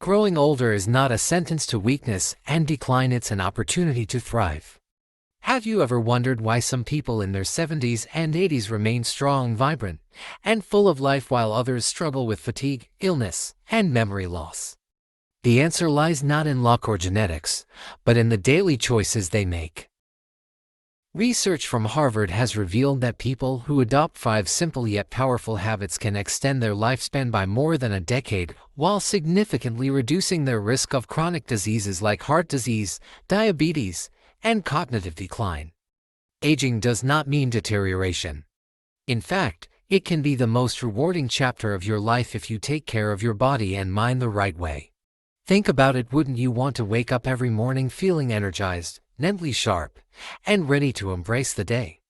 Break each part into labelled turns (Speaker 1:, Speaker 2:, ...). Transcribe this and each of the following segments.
Speaker 1: Growing older is not a sentence to weakness and decline, it's an opportunity to thrive. Have you ever wondered why some people in their 70s and 80s remain strong, vibrant, and full of life while others struggle with fatigue, illness, and memory loss? The answer lies not in luck or genetics, but in the daily choices they make. Research from Harvard has revealed that people who adopt 5 simple yet powerful habits can extend their lifespan by more than a decade, while significantly reducing their risk of chronic diseases like heart disease, diabetes, and cognitive decline. Aging does not mean deterioration. In fact, it can be the most rewarding chapter of your life if you take care of your body and mind the right way. Think about it, wouldn't you want to wake up every morning feeling energized, mentally sharp, and ready to embrace the day?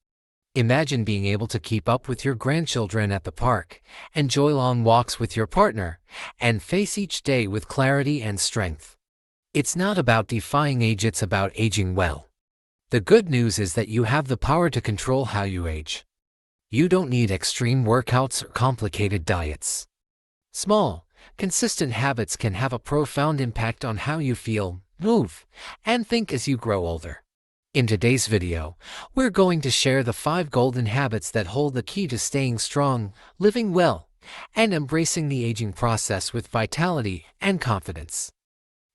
Speaker 1: Imagine being able to keep up with your grandchildren at the park, enjoy long walks with your partner, and face each day with clarity and strength. It's not about defying age, it's about aging well. The good news is that you have the power to control how you age. You don't need extreme workouts or complicated diets. Small, consistent habits can have a profound impact on how you feel, move, and think as you grow older. In today's video, we're going to share the 5 golden habits that hold the key to staying strong, living well, and embracing the aging process with vitality and confidence.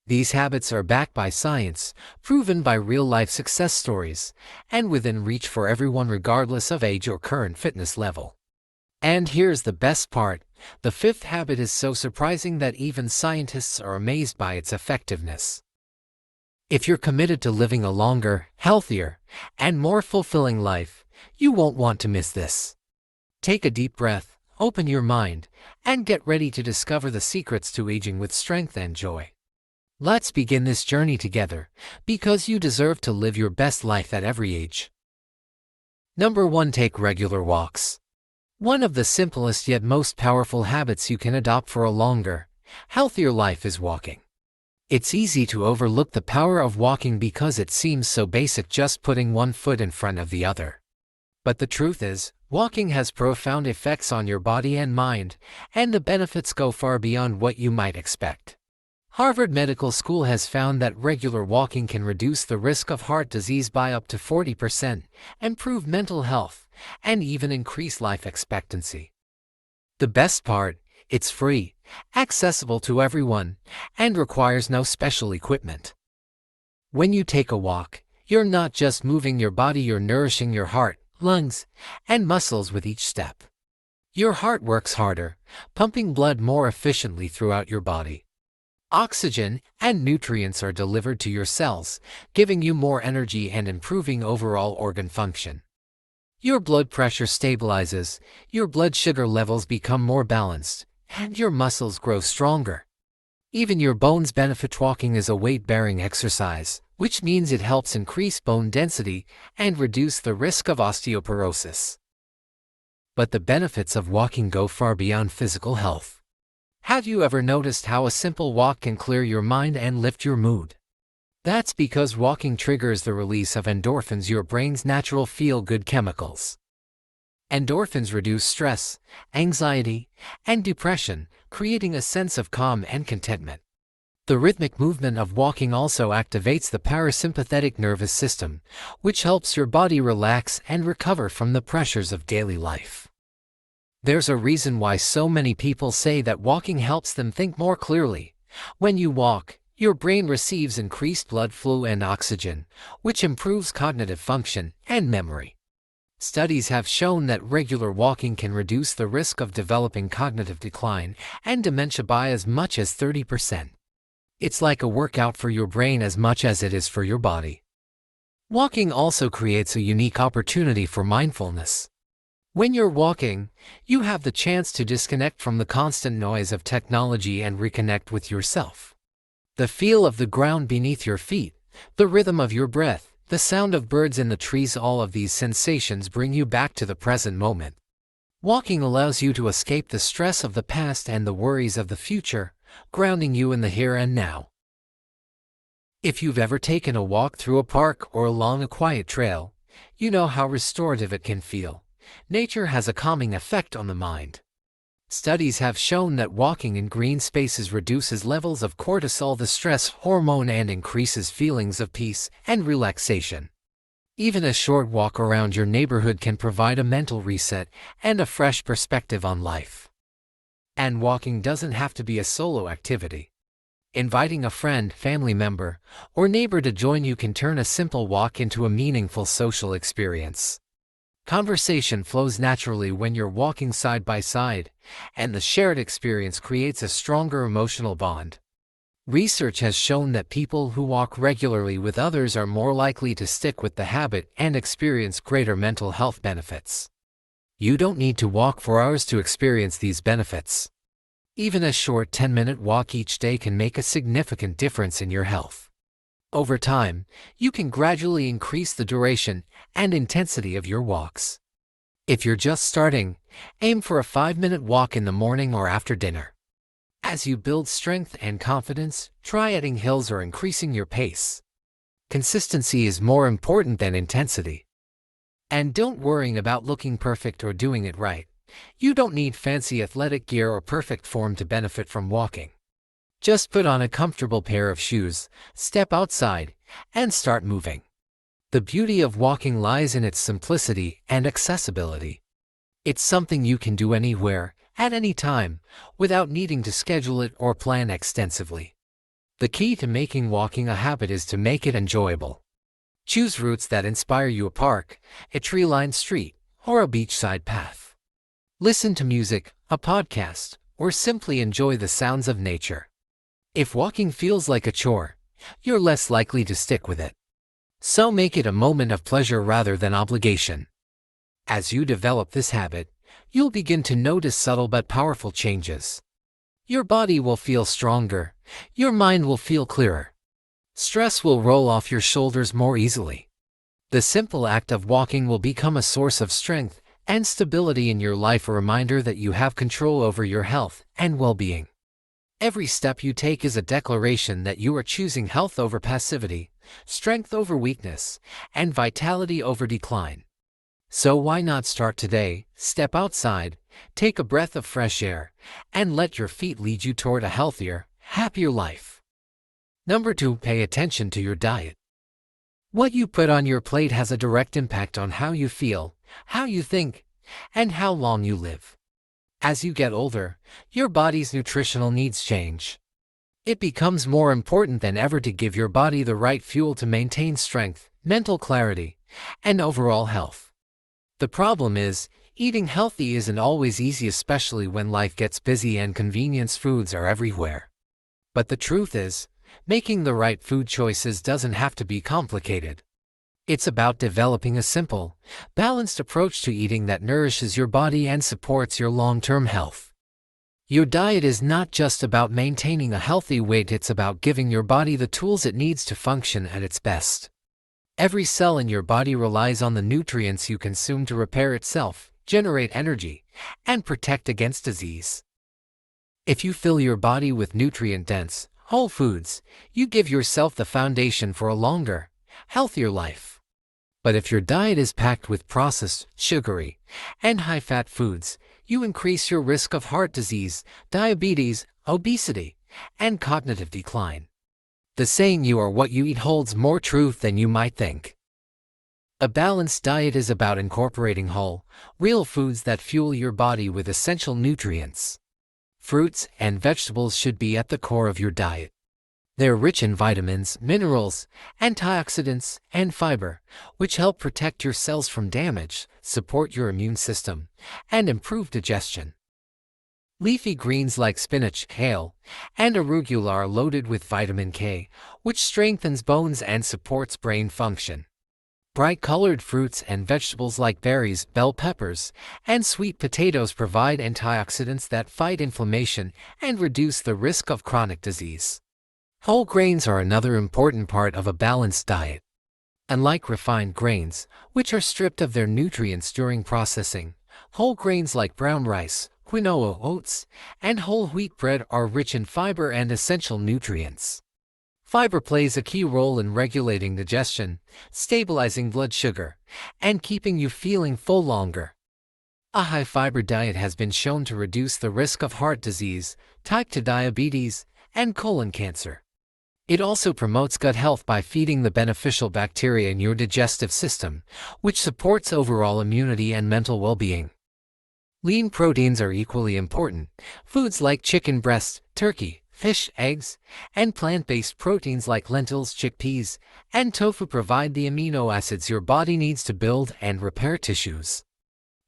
Speaker 1: These habits are backed by science, proven by real-life success stories, and within reach for everyone regardless of age or current fitness level. And here's the best part, the 5th habit is so surprising that even scientists are amazed by its effectiveness. If you're committed to living a longer, healthier, and more fulfilling life, you won't want to miss this. Take a deep breath, open your mind, and get ready to discover the secrets to aging with strength and joy. Let's begin this journey together, because you deserve to live your best life at every age. Number 1. Take regular walks. One of the simplest yet most powerful habits you can adopt for a longer, healthier life is walking. It's easy to overlook the power of walking because it seems so basic, just putting one foot in front of the other. But the truth is, walking has profound effects on your body and mind, and the benefits go far beyond what you might expect. Harvard Medical School has found that regular walking can reduce the risk of heart disease by up to 40%, improve mental health, and even increase life expectancy. The best part, it's free, accessible to everyone, and requires no special equipment. When you take a walk, you're not just moving your body, you're nourishing your heart, lungs, and muscles with each step. Your heart works harder, pumping blood more efficiently throughout your body. Oxygen and nutrients are delivered to your cells, giving you more energy and improving overall organ function. Your blood pressure stabilizes, your blood sugar levels become more balanced, and your muscles grow stronger. Even your bones benefit. Walking is a weight-bearing exercise, which means it helps increase bone density and reduce the risk of osteoporosis. But the benefits of walking go far beyond physical health. Have you ever noticed how a simple walk can clear your mind and lift your mood? That's because walking triggers the release of endorphins, your brain's natural feel-good chemicals. Endorphins reduce stress, anxiety, and depression, creating a sense of calm and contentment. The rhythmic movement of walking also activates the parasympathetic nervous system, which helps your body relax and recover from the pressures of daily life. There's a reason why so many people say that walking helps them think more clearly. When you walk, your brain receives increased blood flow and oxygen, which improves cognitive function and memory. Studies have shown that regular walking can reduce the risk of developing cognitive decline and dementia by as much as 30%. It's like a workout for your brain as much as it is for your body. Walking also creates a unique opportunity for mindfulness. When you're walking, you have the chance to disconnect from the constant noise of technology and reconnect with yourself. The feel of the ground beneath your feet, the rhythm of your breath, the sound of birds in the trees, all of these sensations bring you back to the present moment. Walking allows you to escape the stress of the past and the worries of the future, grounding you in the here and now. If you've ever taken a walk through a park or along a quiet trail, you know how restorative it can feel. Nature has a calming effect on the mind. Studies have shown that walking in green spaces reduces levels of cortisol, the stress hormone, and increases feelings of peace and relaxation. Even a short walk around your neighborhood can provide a mental reset and a fresh perspective on life. And walking doesn't have to be a solo activity. Inviting a friend, family member, or neighbor to join you can turn a simple walk into a meaningful social experience. Conversation flows naturally when you're walking side by side, and the shared experience creates a stronger emotional bond. Research has shown that people who walk regularly with others are more likely to stick with the habit and experience greater mental health benefits. You don't need to walk for hours to experience these benefits. Even a short 10-minute walk each day can make a significant difference in your health. Over time, you can gradually increase the duration and intensity of your walks. If you're just starting, aim for a 5-minute walk in the morning or after dinner. As you build strength and confidence, try adding hills or increasing your pace. Consistency is more important than intensity. And don't worry about looking perfect or doing it right. You don't need fancy athletic gear or perfect form to benefit from walking. Just put on a comfortable pair of shoes, step outside, and start moving. The beauty of walking lies in its simplicity and accessibility. It's something you can do anywhere, at any time, without needing to schedule it or plan extensively. The key to making walking a habit is to make it enjoyable. Choose routes that inspire you: a park, a tree-lined street, or a beachside path. Listen to music, a podcast, or simply enjoy the sounds of nature. If walking feels like a chore, you're less likely to stick with it. So make it a moment of pleasure rather than obligation. As you develop this habit, you'll begin to notice subtle but powerful changes. Your body will feel stronger, your mind will feel clearer. Stress will roll off your shoulders more easily. The simple act of walking will become a source of strength and stability in your life, a reminder that you have control over your health and well-being. Every step you take is a declaration that you are choosing health over passivity, strength over weakness, and vitality over decline. So why not start today? Step outside, take a breath of fresh air, and let your feet lead you toward a healthier, happier life. Number 2, pay attention to your diet. What you put on your plate has a direct impact on how you feel, how you think, and how long you live. As you get older, your body's nutritional needs change. It becomes more important than ever to give your body the right fuel to maintain strength, mental clarity, and overall health. The problem is, eating healthy isn't always easy, especially when life gets busy and convenience foods are everywhere. But the truth is, making the right food choices doesn't have to be complicated. It's about developing a simple, balanced approach to eating that nourishes your body and supports your long-term health. Your diet is not just about maintaining a healthy weight, it's about giving your body the tools it needs to function at its best. Every cell in your body relies on the nutrients you consume to repair itself, generate energy, and protect against disease. If you fill your body with nutrient-dense, whole foods, you give yourself the foundation for a longer, healthier life. But if your diet is packed with processed, sugary, and high-fat foods, you increase your risk of heart disease, diabetes, obesity, and cognitive decline. The saying "you are what you eat" holds more truth than you might think. A balanced diet is about incorporating whole, real foods that fuel your body with essential nutrients. Fruits and vegetables should be at the core of your diet. They're rich in vitamins, minerals, antioxidants, and fiber, which help protect your cells from damage, support your immune system, and improve digestion. Leafy greens like spinach, kale, and arugula are loaded with vitamin K, which strengthens bones and supports brain function. Bright-colored fruits and vegetables like berries, bell peppers, and sweet potatoes provide antioxidants that fight inflammation and reduce the risk of chronic disease. Whole grains are another important part of a balanced diet. Unlike refined grains, which are stripped of their nutrients during processing, whole grains like brown rice, quinoa, oats, and whole wheat bread are rich in fiber and essential nutrients. Fiber plays a key role in regulating digestion, stabilizing blood sugar, and keeping you feeling full longer. A high-fiber diet has been shown to reduce the risk of heart disease, type 2 diabetes, and colon cancer. It also promotes gut health by feeding the beneficial bacteria in your digestive system, which supports overall immunity and mental well-being. Lean proteins are equally important. Foods like chicken breast, turkey, fish, eggs, and plant-based proteins like lentils, chickpeas, and tofu provide the amino acids your body needs to build and repair tissues.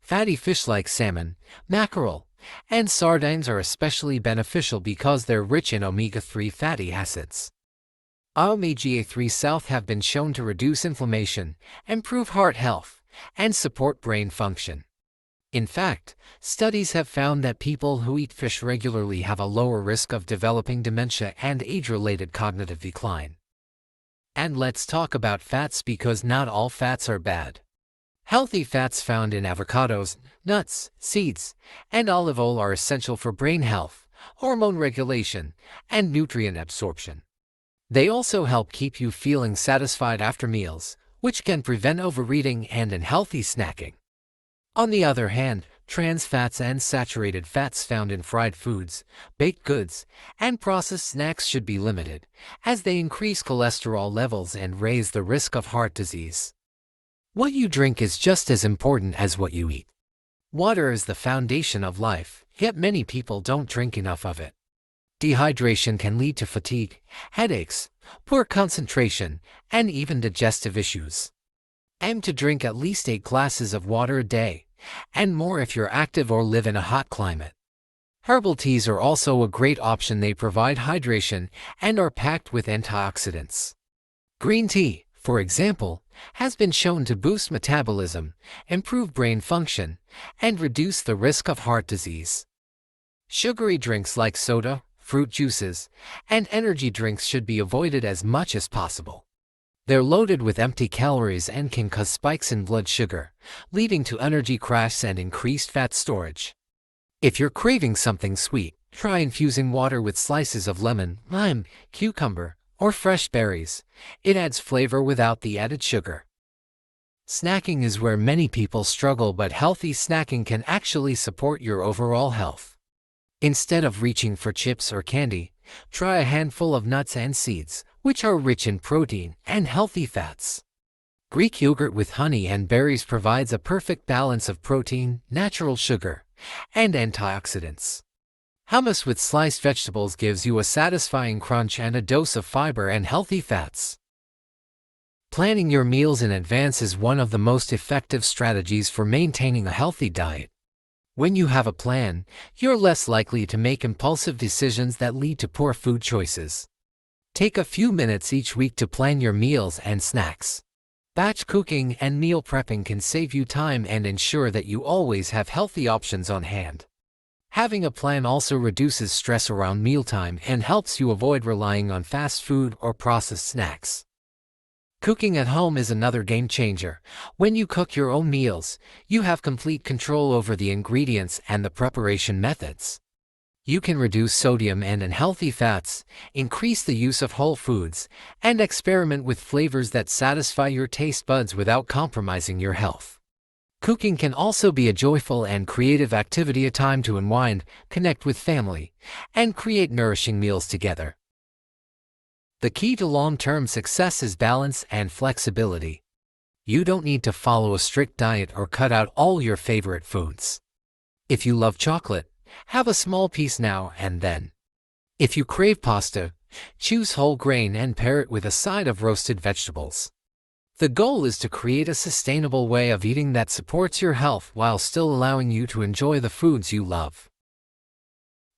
Speaker 1: Fatty fish like salmon, mackerel, and sardines are especially beneficial because they're rich in omega-3 fatty acids. Omega-3 South have been shown to reduce inflammation, improve heart health, and support brain function. In fact, studies have found that people who eat fish regularly have a lower risk of developing dementia and age-related cognitive decline. And let's talk about fats because not all fats are bad. Healthy fats found in avocados, nuts, seeds, and olive oil are essential for brain health, hormone regulation, and nutrient absorption. They also help keep you feeling satisfied after meals, which can prevent overeating and unhealthy snacking. On the other hand, trans fats and saturated fats found in fried foods, baked goods, and processed snacks should be limited, as they increase cholesterol levels and raise the risk of heart disease. What you drink is just as important as what you eat. Water is the foundation of life, yet many people don't drink enough of it. Dehydration can lead to fatigue, headaches, poor concentration, and even digestive issues. Aim to drink at least 8 glasses of water a day, and more if you're active or live in a hot climate. Herbal teas are also a great option. They provide hydration and are packed with antioxidants. Green tea, for example, has been shown to boost metabolism, improve brain function, and reduce the risk of heart disease. Sugary drinks like soda, fruit juices, and energy drinks should be avoided as much as possible. They're loaded with empty calories and can cause spikes in blood sugar, leading to energy crashes and increased fat storage. If you're craving something sweet, try infusing water with slices of lemon, lime, cucumber, or fresh berries. It adds flavor without the added sugar. Snacking is where many people struggle, but healthy snacking can actually support your overall health. Instead of reaching for chips or candy, try a handful of nuts and seeds, which are rich in protein and healthy fats. Greek yogurt with honey and berries provides a perfect balance of protein, natural sugar, and antioxidants. Hummus with sliced vegetables gives you a satisfying crunch and a dose of fiber and healthy fats. Planning your meals in advance is one of the most effective strategies for maintaining a healthy diet. When you have a plan, you're less likely to make impulsive decisions that lead to poor food choices. Take a few minutes each week to plan your meals and snacks. Batch cooking and meal prepping can save you time and ensure that you always have healthy options on hand. Having a plan also reduces stress around mealtime and helps you avoid relying on fast food or processed snacks. Cooking at home is another game changer. When you cook your own meals, you have complete control over the ingredients and the preparation methods. You can reduce sodium and unhealthy fats, increase the use of whole foods, and experiment with flavors that satisfy your taste buds without compromising your health. Cooking can also be a joyful and creative activity, a time to unwind, connect with family, and create nourishing meals together. The key to long-term success is balance and flexibility. You don't need to follow a strict diet or cut out all your favorite foods. If you love chocolate, have a small piece now and then. If you crave pasta, choose whole grain and pair it with a side of roasted vegetables. The goal is to create a sustainable way of eating that supports your health while still allowing you to enjoy the foods you love.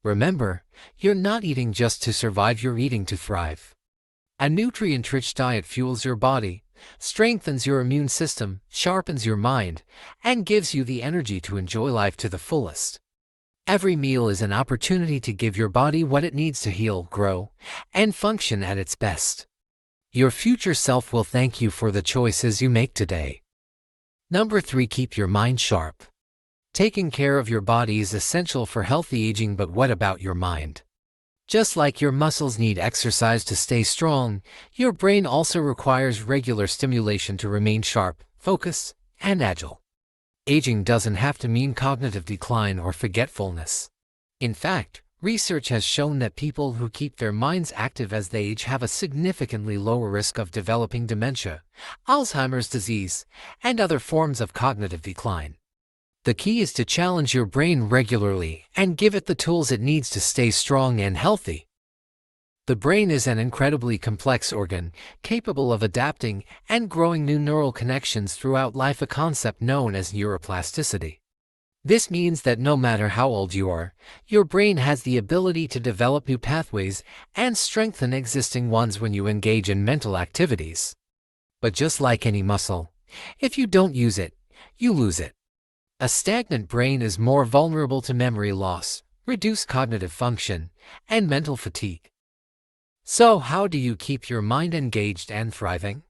Speaker 1: Remember, you're not eating just to survive, you're eating to thrive. A nutrient-rich diet fuels your body, strengthens your immune system, sharpens your mind, and gives you the energy to enjoy life to the fullest. Every meal is an opportunity to give your body what it needs to heal, grow, and function at its best. Your future self will thank you for the choices you make today. Number 3. Keep your mind sharp. Taking care of your body is essential for healthy aging, but what about your mind? Just like your muscles need exercise to stay strong, your brain also requires regular stimulation to remain sharp, focused, and agile. Aging doesn't have to mean cognitive decline or forgetfulness. In fact, research has shown that people who keep their minds active as they age have a significantly lower risk of developing dementia, Alzheimer's disease, and other forms of cognitive decline. The key is to challenge your brain regularly and give it the tools it needs to stay strong and healthy. The brain is an incredibly complex organ, capable of adapting and growing new neural connections throughout life, a concept known as neuroplasticity. This means that no matter how old you are, your brain has the ability to develop new pathways and strengthen existing ones when you engage in mental activities. But just like any muscle, if you don't use it, you lose it. A stagnant brain is more vulnerable to memory loss, reduced cognitive function, and mental fatigue. So how do you keep your mind engaged and thriving?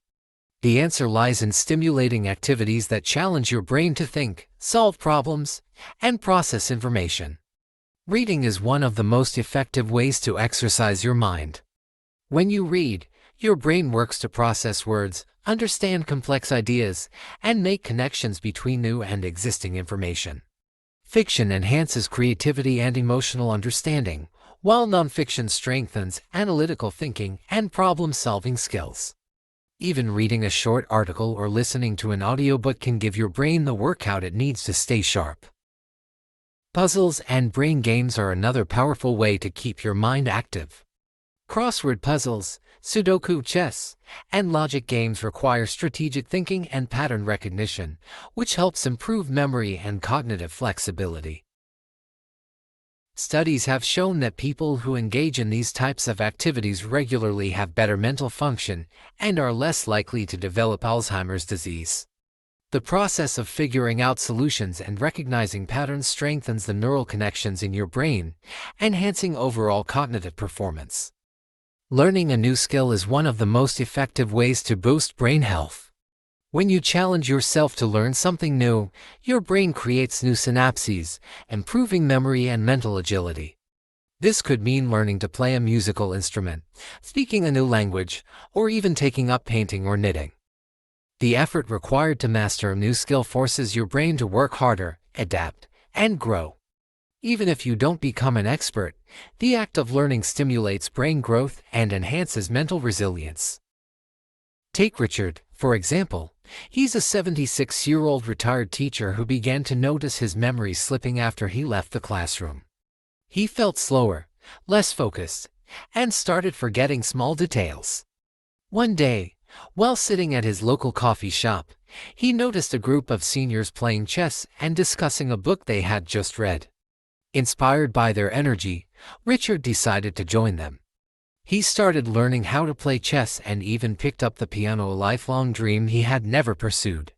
Speaker 1: The answer lies in stimulating activities that challenge your brain to think, solve problems, and process information. Reading is one of the most effective ways to exercise your mind. When you read, your brain works to process words, understand complex ideas, and make connections between new and existing information. Fiction enhances creativity and emotional understanding, while nonfiction strengthens analytical thinking and problem-solving skills. Even reading a short article or listening to an audiobook can give your brain the workout it needs to stay sharp. Puzzles and brain games are another powerful way to keep your mind active. Crossword puzzles, Sudoku, chess, and logic games require strategic thinking and pattern recognition, which helps improve memory and cognitive flexibility. Studies have shown that people who engage in these types of activities regularly have better mental function and are less likely to develop Alzheimer's disease. The process of figuring out solutions and recognizing patterns strengthens the neural connections in your brain, enhancing overall cognitive performance. Learning a new skill is one of the most effective ways to boost brain health. When you challenge yourself to learn something new, your brain creates new synapses, improving memory and mental agility. This could mean learning to play a musical instrument, speaking a new language, or even taking up painting or knitting. The effort required to master a new skill forces your brain to work harder, adapt, and grow. Even if you don't become an expert, the act of learning stimulates brain growth and enhances mental resilience. Take Richard, for example. He's a 76-year-old retired teacher who began to notice his memory slipping after he left the classroom. He felt slower, less focused, and started forgetting small details. One day, while sitting at his local coffee shop, he noticed a group of seniors playing chess and discussing a book they had just read. Inspired by their energy, Richard decided to join them. He started learning how to play chess and even picked up the piano, a lifelong dream he had never pursued.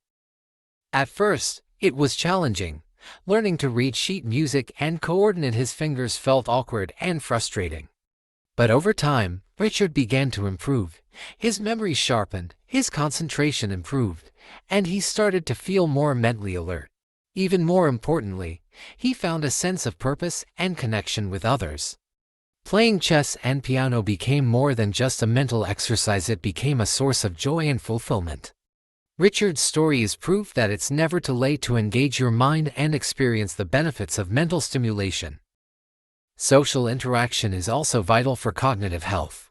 Speaker 1: At first, it was challenging. Learning to read sheet music and coordinate his fingers felt awkward and frustrating. But over time, Richard began to improve. His memory sharpened, his concentration improved, and he started to feel more mentally alert. Even more importantly, he found a sense of purpose and connection with others. Playing chess and piano became more than just a mental exercise, it became a source of joy and fulfillment. Richard's story is proof that it's never too late to engage your mind and experience the benefits of mental stimulation. Social interaction is also vital for cognitive health.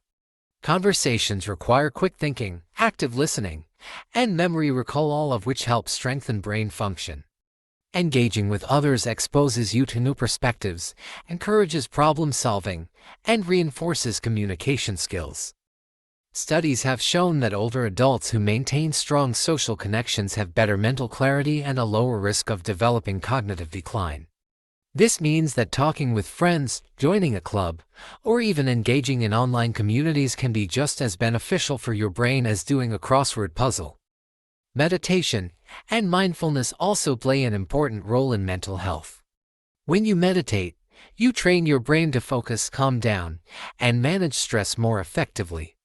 Speaker 1: Conversations require quick thinking, active listening, and memory recall, all of which help strengthen brain function. Engaging with others exposes you to new perspectives, encourages problem solving, and reinforces communication skills. Studies have shown that older adults who maintain strong social connections have better mental clarity and a lower risk of developing cognitive decline. This means that talking with friends, joining a club, or even engaging in online communities can be just as beneficial for your brain as doing a crossword puzzle. Meditation and mindfulness also play an important role in mental health. When you meditate, you train your brain to focus, calm down, and manage stress more effectively.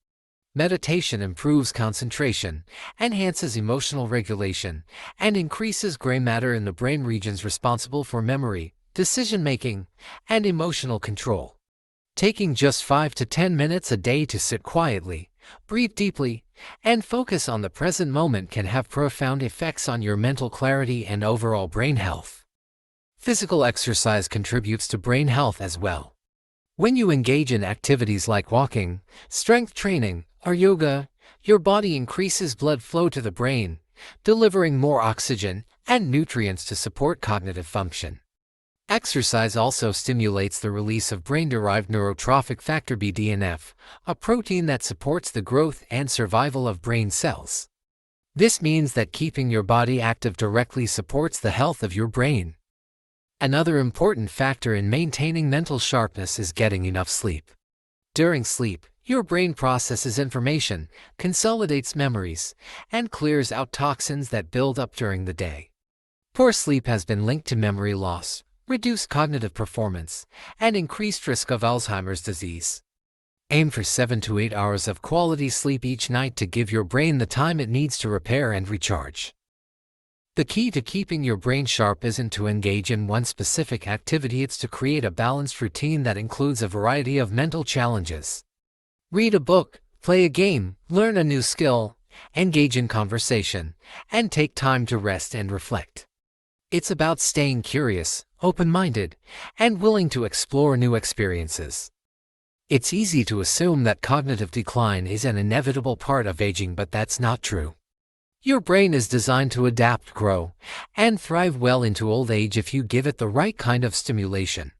Speaker 1: Meditation improves concentration, enhances emotional regulation, and increases gray matter in the brain regions responsible for memory, decision-making, and emotional control. Taking just 5 to 10 minutes a day to sit quietly, breathe deeply, and focus on the present moment can have profound effects on your mental clarity and overall brain health. Physical exercise contributes to brain health as well. When you engage in activities like walking, strength training, or yoga, your body increases blood flow to the brain, delivering more oxygen and nutrients to support cognitive function. Exercise also stimulates the release of brain-derived neurotrophic factor BDNF, a protein that supports the growth and survival of brain cells. This means that keeping your body active directly supports the health of your brain. Another important factor in maintaining mental sharpness is getting enough sleep. During sleep, your brain processes information, consolidates memories, and clears out toxins that build up during the day. Poor sleep has been linked to memory loss, reduced cognitive performance, and increased risk of Alzheimer's disease. Aim for 7 to 8 hours of quality sleep each night to give your brain the time it needs to repair and recharge. The key to keeping your brain sharp isn't to engage in one specific activity, it's to create a balanced routine that includes a variety of mental challenges. Read a book, play a game, learn a new skill, engage in conversation, and take time to rest and reflect. It's about staying curious, open-minded, and willing to explore new experiences. It's easy to assume that cognitive decline is an inevitable part of aging, but that's not true. Your brain is designed to adapt, grow, and thrive well into old age if you give it the right kind of stimulation.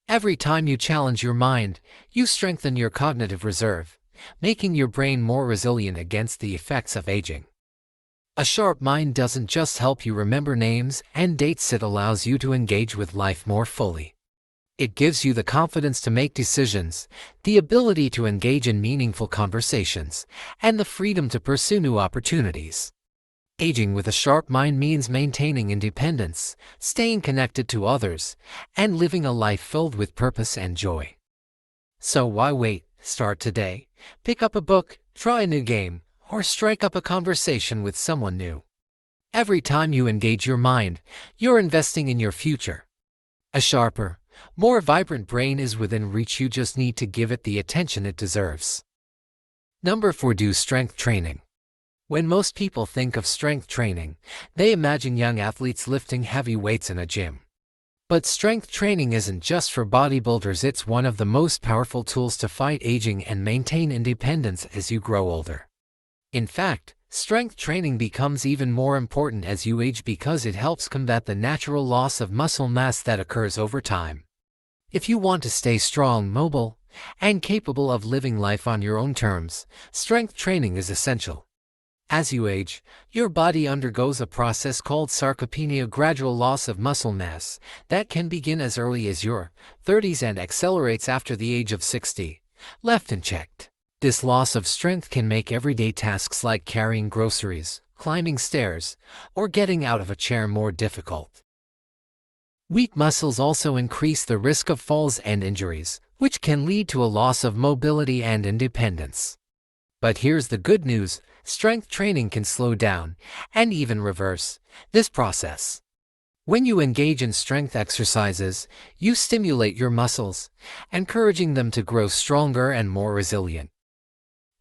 Speaker 1: Every time you challenge your mind, you strengthen your cognitive reserve, making your brain more resilient against the effects of aging. A sharp mind doesn't just help you remember names and dates, it allows you to engage with life more fully. It gives you the confidence to make decisions, the ability to engage in meaningful conversations, and the freedom to pursue new opportunities. Aging with a sharp mind means maintaining independence, staying connected to others, and living a life filled with purpose and joy. So why wait? Start today. Pick up a book, try a new game, or strike up a conversation with someone new. Every time you engage your mind, you're investing in your future. A sharper, more vibrant brain is within reach, you just need to give it the attention it deserves. Number 4. Do strength training. When most people think of strength training, they imagine young athletes lifting heavy weights in a gym. But strength training isn't just for bodybuilders, it's one of the most powerful tools to fight aging and maintain independence as you grow older. In fact, strength training becomes even more important as you age because it helps combat the natural loss of muscle mass that occurs over time. If you want to stay strong, mobile, and capable of living life on your own terms, strength training is essential. As you age, your body undergoes a process called sarcopenia, gradual loss of muscle mass, that can begin as early as your 30s and accelerates after the age of 60, left unchecked. This loss of strength can make everyday tasks like carrying groceries, climbing stairs, or getting out of a chair more difficult. Weak muscles also increase the risk of falls and injuries, which can lead to a loss of mobility and independence. But here's the good news: strength training can slow down, and even reverse, this process. When you engage in strength exercises, you stimulate your muscles, encouraging them to grow stronger and more resilient.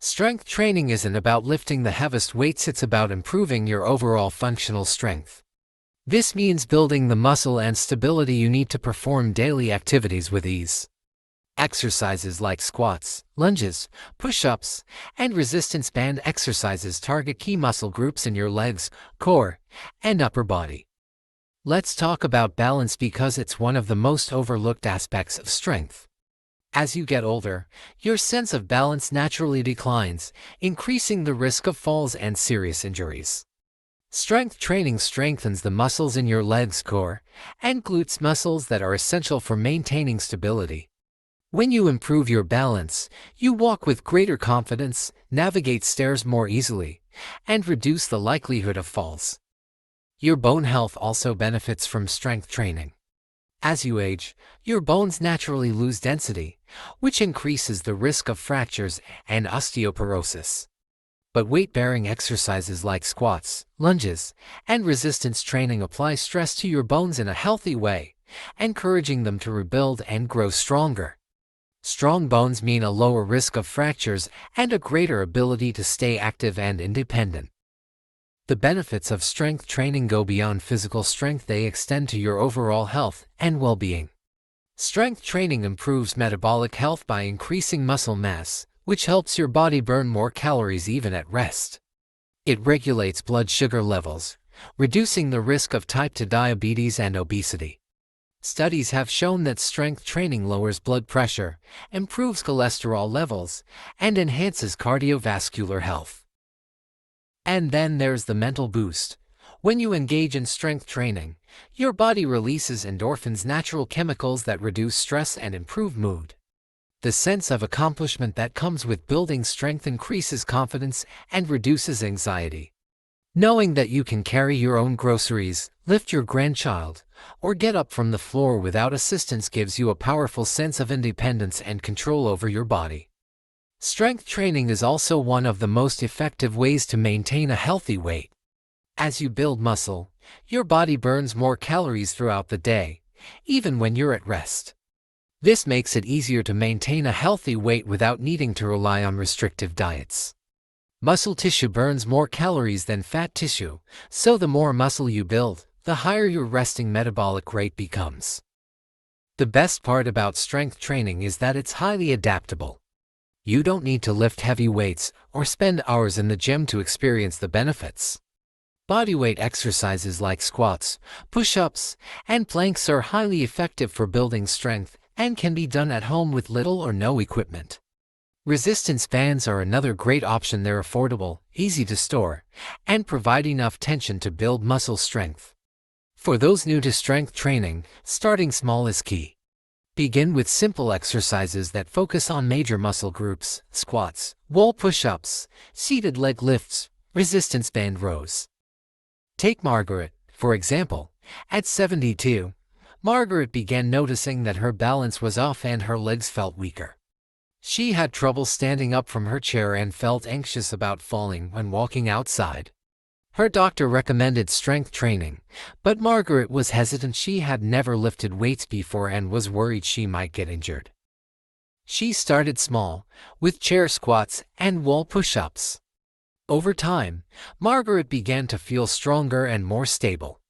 Speaker 1: Strength training isn't about lifting the heaviest weights, it's about improving your overall functional strength. This means building the muscle and stability you need to perform daily activities with ease. Exercises like squats, lunges, push-ups, and resistance band exercises target key muscle groups in your legs, core, and upper body. Let's talk about balance because it's one of the most overlooked aspects of strength. As you get older, your sense of balance naturally declines, increasing the risk of falls and serious injuries. Strength training strengthens the muscles in your legs, core, and glutes, muscles that are essential for maintaining stability. When you improve your balance, you walk with greater confidence, navigate stairs more easily, and reduce the likelihood of falls. Your bone health also benefits from strength training. As you age, your bones naturally lose density, which increases the risk of fractures and osteoporosis. But weight-bearing exercises like squats, lunges, and resistance training apply stress to your bones in a healthy way, encouraging them to rebuild and grow stronger. Strong bones mean a lower risk of fractures and a greater ability to stay active and independent. The benefits of strength training go beyond physical strength, they extend to your overall health and well-being. Strength training improves metabolic health by increasing muscle mass, which helps your body burn more calories even at rest. It regulates blood sugar levels, reducing the risk of type 2 diabetes and obesity. Studies have shown that strength training lowers blood pressure, improves cholesterol levels, and enhances cardiovascular health. And then there's the mental boost. When you engage in strength training, your body releases endorphins, natural chemicals that reduce stress and improve mood. The sense of accomplishment that comes with building strength increases confidence and reduces anxiety. Knowing that you can carry your own groceries, lift your grandchild, or get up from the floor without assistance gives you a powerful sense of independence and control over your body. Strength training is also one of the most effective ways to maintain a healthy weight. As you build muscle, your body burns more calories throughout the day, even when you're at rest. This makes it easier to maintain a healthy weight without needing to rely on restrictive diets. Muscle tissue burns more calories than fat tissue, so the more muscle you build, the higher your resting metabolic rate becomes. The best part about strength training is that it's highly adaptable. You don't need to lift heavy weights or spend hours in the gym to experience the benefits. Bodyweight exercises like squats, push-ups, and planks are highly effective for building strength and can be done at home with little or no equipment. Resistance bands are another great option. They're affordable, easy to store, and provide enough tension to build muscle strength. For those new to strength training, starting small is key. Begin with simple exercises that focus on major muscle groups: squats, wall push-ups, seated leg lifts, resistance band rows. Take Margaret, for example. At 72, Margaret began noticing that her balance was off and her legs felt weaker. She had trouble standing up from her chair and felt anxious about falling when walking outside. Her doctor recommended strength training, but Margaret was hesitant. She had never lifted weights before and was worried she might get injured. She started small, with chair squats and wall push-ups. Over time, Margaret began to feel stronger and more stable.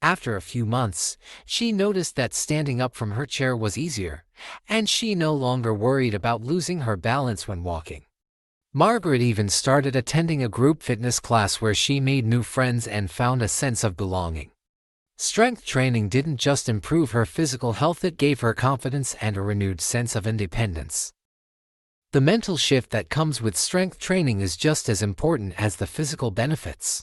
Speaker 1: After a few months, she noticed that standing up from her chair was easier, and she no longer worried about losing her balance when walking. Margaret even started attending a group fitness class where she made new friends and found a sense of belonging. Strength training didn't just improve her physical health, it gave her confidence and a renewed sense of independence. The mental shift that comes with strength training is just as important as the physical benefits.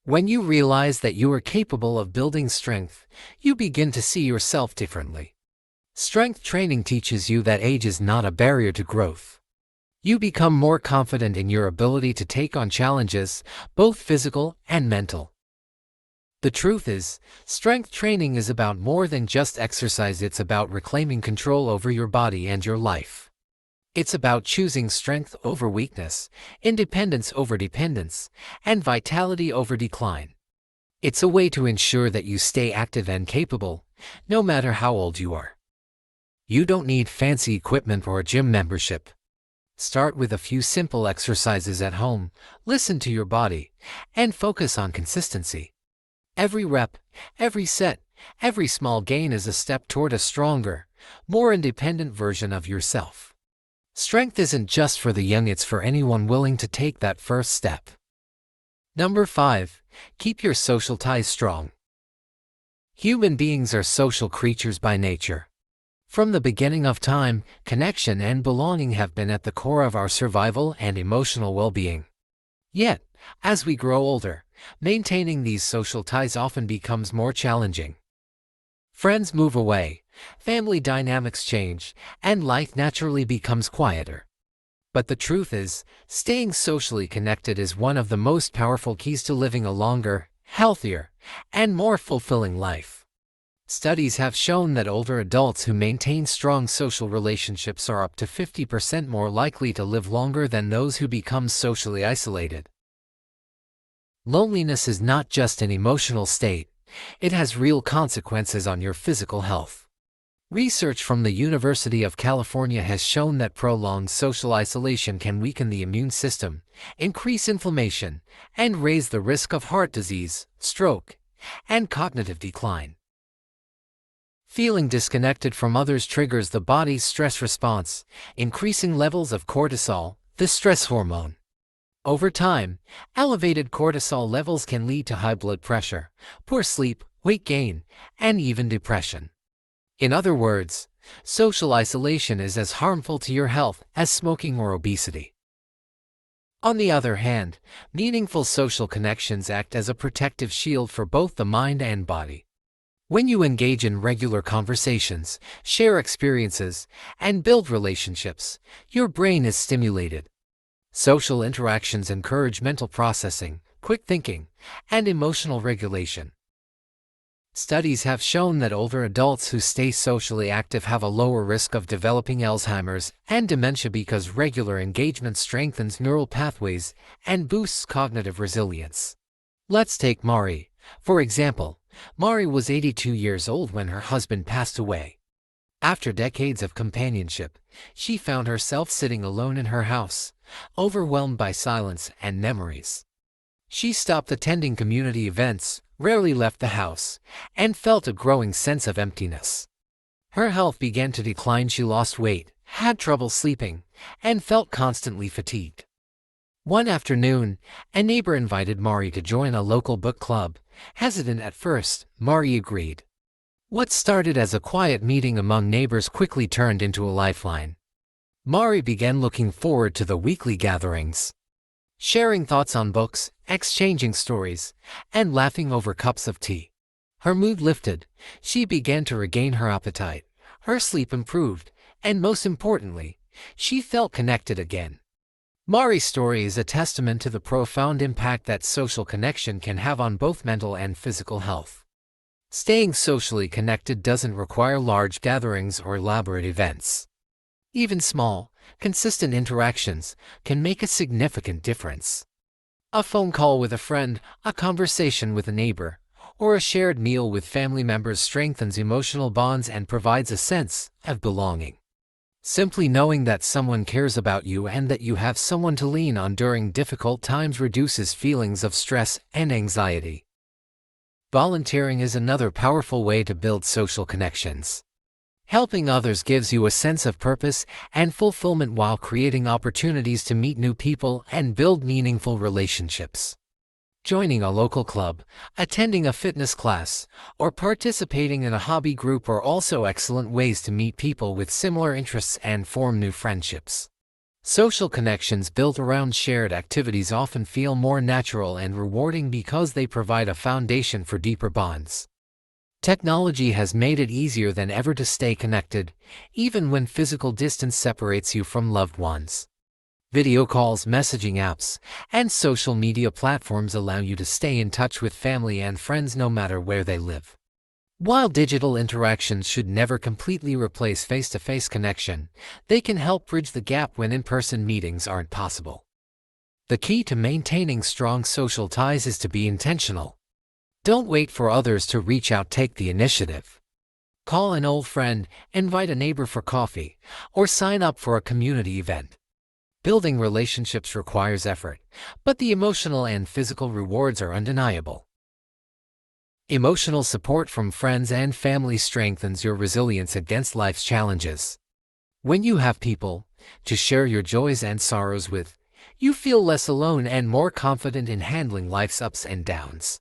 Speaker 1: When you realize that you are capable of building strength, you begin to see yourself differently. Strength training teaches you that age is not a barrier to growth. You become more confident in your ability to take on challenges, both physical and mental. The truth is, strength training is about more than just exercise. It's about reclaiming control over your body and your life. It's about choosing strength over weakness, independence over dependence, and vitality over decline. It's a way to ensure that you stay active and capable, no matter how old you are. You don't need fancy equipment or a gym membership. Start with a few simple exercises at home, listen to your body, and focus on consistency. Every rep, every set, every small gain is a step toward a stronger, more independent version of yourself. Strength isn't just for the young, it's for anyone willing to take that first step. Number 5. Keep your social ties strong. Human beings are social creatures by nature. From the beginning of time, connection and belonging have been at the core of our survival and emotional well-being. Yet, as we grow older, maintaining these social ties often becomes more challenging. Friends move away, family dynamics change, and life naturally becomes quieter. But the truth is, staying socially connected is one of the most powerful keys to living a longer, healthier, and more fulfilling life. Studies have shown that older adults who maintain strong social relationships are up to 50% more likely to live longer than those who become socially isolated. Loneliness is not just an emotional state, it has real consequences on your physical health. Research from the University of California has shown that prolonged social isolation can weaken the immune system, increase inflammation, and raise the risk of heart disease, stroke, and cognitive decline. Feeling disconnected from others triggers the body's stress response, increasing levels of cortisol, the stress hormone. Over time, elevated cortisol levels can lead to high blood pressure, poor sleep, weight gain, and even depression. In other words, social isolation is as harmful to your health as smoking or obesity. On the other hand, meaningful social connections act as a protective shield for both the mind and body. When you engage in regular conversations, share experiences, and build relationships, your brain is stimulated. Social interactions encourage mental processing, quick thinking, and emotional regulation. Studies have shown that older adults who stay socially active have a lower risk of developing Alzheimer's and dementia because regular engagement strengthens neural pathways and boosts cognitive resilience. Let's take Mari, for example. Mari was 82 years old when her husband passed away. After decades of companionship, she found herself sitting alone in her house, overwhelmed by silence and memories. She stopped attending community events, rarely left the house, and felt a growing sense of emptiness. Her health began to decline. She lost weight, had trouble sleeping, and felt constantly fatigued. One afternoon, a neighbor invited Mari to join a local book club. Hesitant at first, Mari agreed. What started as a quiet meeting among neighbors quickly turned into a lifeline. Mari began looking forward to the weekly gatherings, sharing thoughts on books, exchanging stories, and laughing over cups of tea. Her mood lifted, she began to regain her appetite, her sleep improved, and most importantly, she felt connected again. Mari's story is a testament to the profound impact that social connection can have on both mental and physical health. Staying socially connected doesn't require large gatherings or elaborate events. Even small, consistent interactions can make a significant difference. A phone call with a friend, a conversation with a neighbor, or a shared meal with family members strengthens emotional bonds and provides a sense of belonging. Simply knowing that someone cares about you and that you have someone to lean on during difficult times reduces feelings of stress and anxiety. Volunteering is another powerful way to build social connections. Helping others gives you a sense of purpose and fulfillment while creating opportunities to meet new people and build meaningful relationships. Joining a local club, attending a fitness class, or participating in a hobby group are also excellent ways to meet people with similar interests and form new friendships. Social connections built around shared activities often feel more natural and rewarding because they provide a foundation for deeper bonds. Technology has made it easier than ever to stay connected, even when physical distance separates you from loved ones. Video calls, messaging apps, and social media platforms allow you to stay in touch with family and friends no matter where they live. While digital interactions should never completely replace face-to-face connection, they can help bridge the gap when in-person meetings aren't possible. The key to maintaining strong social ties is to be intentional. Don't wait for others to reach out, take the initiative. Call an old friend, invite a neighbor for coffee, or sign up for a community event. Building relationships requires effort, but the emotional and physical rewards are undeniable. Emotional support from friends and family strengthens your resilience against life's challenges. When you have people to share your joys and sorrows with, you feel less alone and more confident in handling life's ups and downs.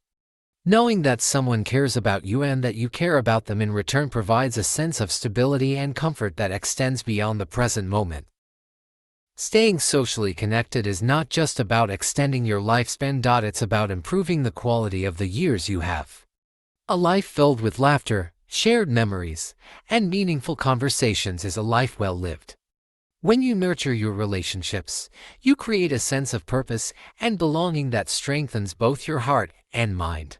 Speaker 1: Knowing that someone cares about you and that you care about them in return provides a sense of stability and comfort that extends beyond the present moment. Staying socially connected is not just about extending your lifespan. It's about improving the quality of the years you have. A life filled with laughter, shared memories, and meaningful conversations is a life well lived. When you nurture your relationships, you create a sense of purpose and belonging that strengthens both your heart and mind.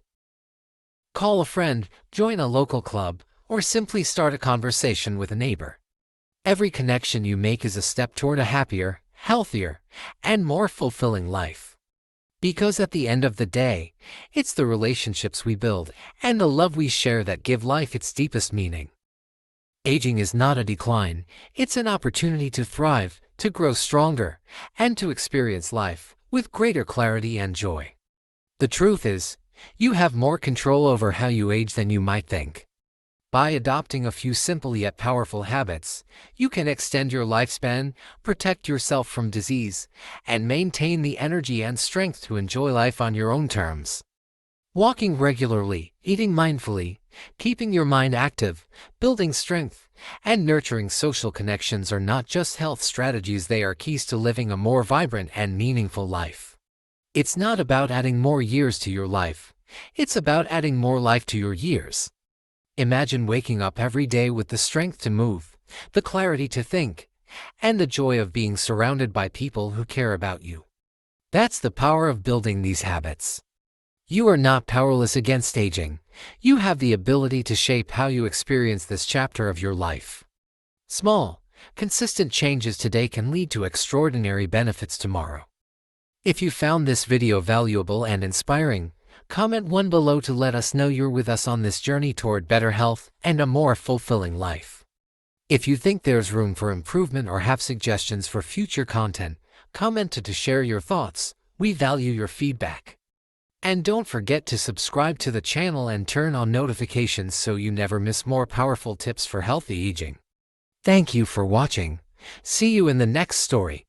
Speaker 1: Call a friend, join a local club, or simply start a conversation with a neighbor. Every connection you make is a step toward a happier, healthier, and more fulfilling life. Because at the end of the day, it's the relationships we build and the love we share that give life its deepest meaning. Aging is not a decline, it's an opportunity to thrive, to grow stronger, and to experience life with greater clarity and joy. The truth is, you have more control over how you age than you might think. By adopting a few simple yet powerful habits, you can extend your lifespan, protect yourself from disease, and maintain the energy and strength to enjoy life on your own terms. Walking regularly, eating mindfully, keeping your mind active, building strength, and nurturing social connections are not just health strategies, they are keys to living a more vibrant and meaningful life. It's not about adding more years to your life, it's about adding more life to your years. Imagine waking up every day with the strength to move, the clarity to think, and the joy of being surrounded by people who care about you. That's the power of building these habits. You are not powerless against aging. You have the ability to shape how you experience this chapter of your life. Small, consistent changes today can lead to extraordinary benefits tomorrow. If you found this video valuable and inspiring, comment one below to let us know you're with us on this journey toward better health and a more fulfilling life. If you think there's room for improvement or have suggestions for future content, comment to share your thoughts. We value your feedback. And don't forget to subscribe to the channel and turn on notifications so you never miss more powerful tips for healthy aging. Thank you for watching. See you in the next story.